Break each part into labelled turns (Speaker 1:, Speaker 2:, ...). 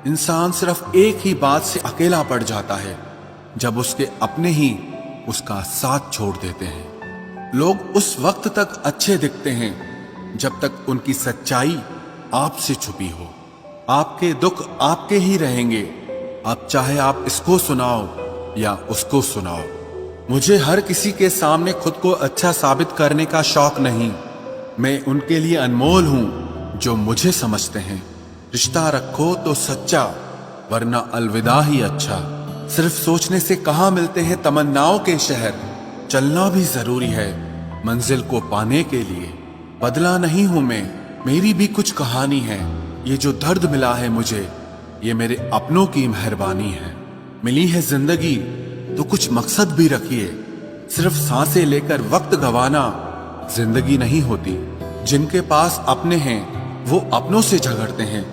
Speaker 1: इंसान सिर्फ एक ही बात से अकेला पड़ जाता है, जब उसके अपने ही उसका साथ छोड़ देते हैं। लोग उस वक्त तक अच्छे दिखते हैं जब तक उनकी सच्चाई आपसे छुपी हो। आपके दुख आपके ही रहेंगे, अब चाहे आप इसको सुनाओ या उसको सुनाओ। मुझे हर किसी के सामने खुद को अच्छा साबित करने का शौक नहीं। मैं उनके लिए अनमोल हूं जो मुझे समझते हैं। रिश्ता रखो तो सच्चा, वरना अलविदा ही अच्छा। सिर्फ सोचने से कहाँ मिलते हैं तमन्नाओं के शहर। चलना भी जरूरी है मंजिल को पाने के लिए। बदला नहीं हूं मैं, मेरी भी कुछ कहानी है। ये जो दर्द मिला है मुझे, ये मेरे अपनों की मेहरबानी है। मिली है जिंदगी तो कुछ मकसद भी रखिए। सिर्फ सांसें लेकर वक्त गवाना जिंदगी नहीं होती। जिनके पास अपने हैं वो अपनों से झगड़ते हैं,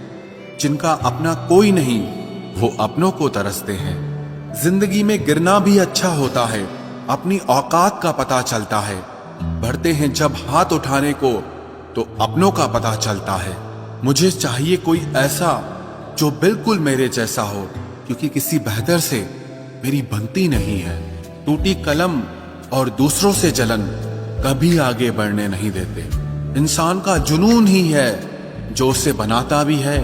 Speaker 1: जिनका अपना कोई नहीं वो अपनों को तरसते हैं। जिंदगी में गिरना भी अच्छा होता है, अपनी औकात का पता चलता है। बढ़ते हैं जब हाथ उठाने को तो अपनों का पता चलता है। मुझे चाहिए कोई ऐसा जो बिल्कुल मेरे जैसा हो, क्योंकि किसी बेहतर से मेरी बनती नहीं है। टूटी कलम और दूसरों से जलन कभी आगे बढ़ने नहीं देते। इंसान का जुनून ही है जो उसे बनाता भी है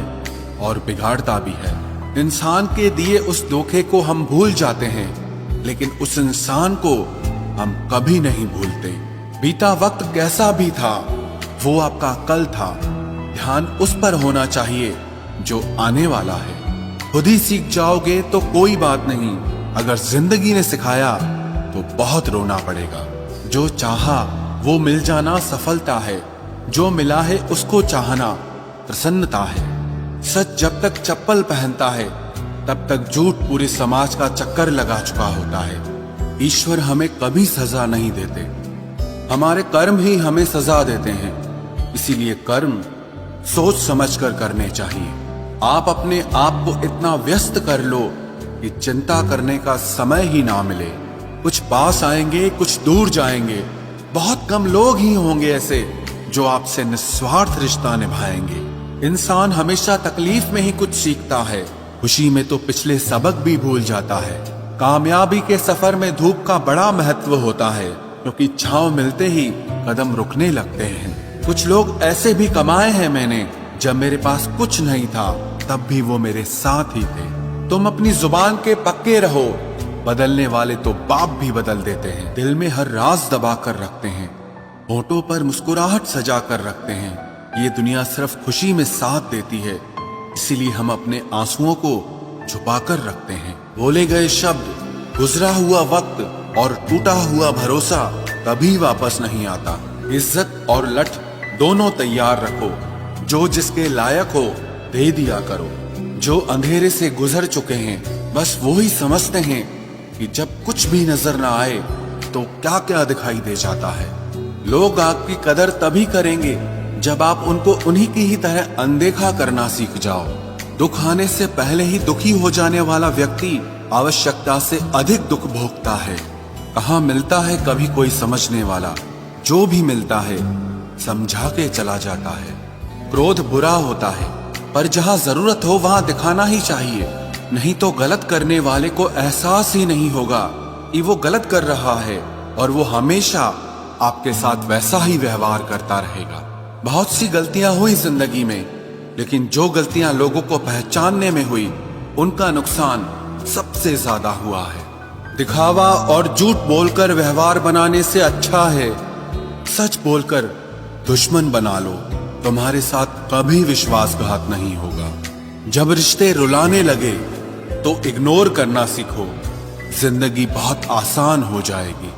Speaker 1: और बिगाड़ता भी है। इंसान के दिए उस धोखे को हम भूल जाते हैं, लेकिन उस इंसान को हम कभी नहीं भूलते। बीता वक्त कैसा भी था, वो आपका कल था। ध्यान उस पर होना चाहिए जो आने वाला है। खुद ही सीख जाओगे तो कोई बात नहीं, अगर जिंदगी ने सिखाया तो बहुत रोना पड़ेगा। जो चाहा वो मिल जाना सफलता है, जो मिला है उसको चाहना प्रसन्नता है। सच जब तक चप्पल पहनता है तब तक झूठ पूरे समाज का चक्कर लगा चुका होता है। ईश्वर हमें कभी सजा नहीं देते, हमारे कर्म ही हमें सजा देते हैं। इसीलिए कर्म सोच समझकर करने चाहिए। आप अपने आप को इतना व्यस्त कर लो कि चिंता करने का समय ही ना मिले। कुछ पास आएंगे, कुछ दूर जाएंगे। बहुत कम लोग ही होंगे ऐसे जो आपसे निस्वार्थ रिश्ता निभाएंगे। इंसान हमेशा तकलीफ में ही कुछ सीखता है, खुशी में तो पिछले सबक भी भूल जाता है। कामयाबी के सफर में धूप का बड़ा महत्व होता है, क्योंकि छांव मिलते ही कदम रुकने लगते हैं। कुछ लोग ऐसे भी कमाए हैं मैंने, जब मेरे पास कुछ नहीं था तब भी वो मेरे साथ ही थे। तुम अपनी जुबान के पक्के रहो, बदलने वाले तो बाप भी बदल देते हैं। दिल में हर राज दबा कर रखते हैं, होठों पर मुस्कुराहट सजा कर रखते हैं। ये दुनिया सिर्फ खुशी में साथ देती है, इसीलिए हम अपने आंसुओं को छुपा कर रखते हैं। बोले गए शब्द, गुजरा हुआ वक्त और टूटा हुआ भरोसा कभी वापस नहीं आता। इज्जत और लठ दोनों तैयार रखो, जो जिसके लायक हो दे दिया करो। जो अंधेरे से गुजर चुके हैं बस वो ही समझते हैं कि जब कुछ भी नजर ना आए तो क्या क्या दिखाई दे जाता है। लोग आपकी कदर तभी करेंगे जब आप उनको उन्हीं की ही तरह अनदेखा करना सीख जाओ। दुख आने से पहले ही दुखी हो जाने वाला व्यक्ति आवश्यकता से अधिक दुख भोगता है। कहाँ मिलता है कभी कोई समझने वाला, जो भी मिलता है समझा के चला जाता है। क्रोध बुरा होता है, पर जहाँ जरूरत हो वहाँ दिखाना ही चाहिए, नहीं तो गलत करने वाले को एहसास ही नहीं होगा कि वो गलत कर रहा है, और वो हमेशा आपके साथ वैसा ही व्यवहार करता रहेगा। बहुत सी गलतियां हुई जिंदगी में, लेकिन जो गलतियां लोगों को पहचानने में हुई उनका नुकसान सबसे ज्यादा हुआ है। दिखावा और झूठ बोलकर व्यवहार बनाने से अच्छा है सच बोलकर दुश्मन बना लो, तुम्हारे साथ कभी विश्वासघात नहीं होगा। जब रिश्ते रुलाने लगे तो इग्नोर करना सीखो, जिंदगी बहुत आसान हो जाएगी।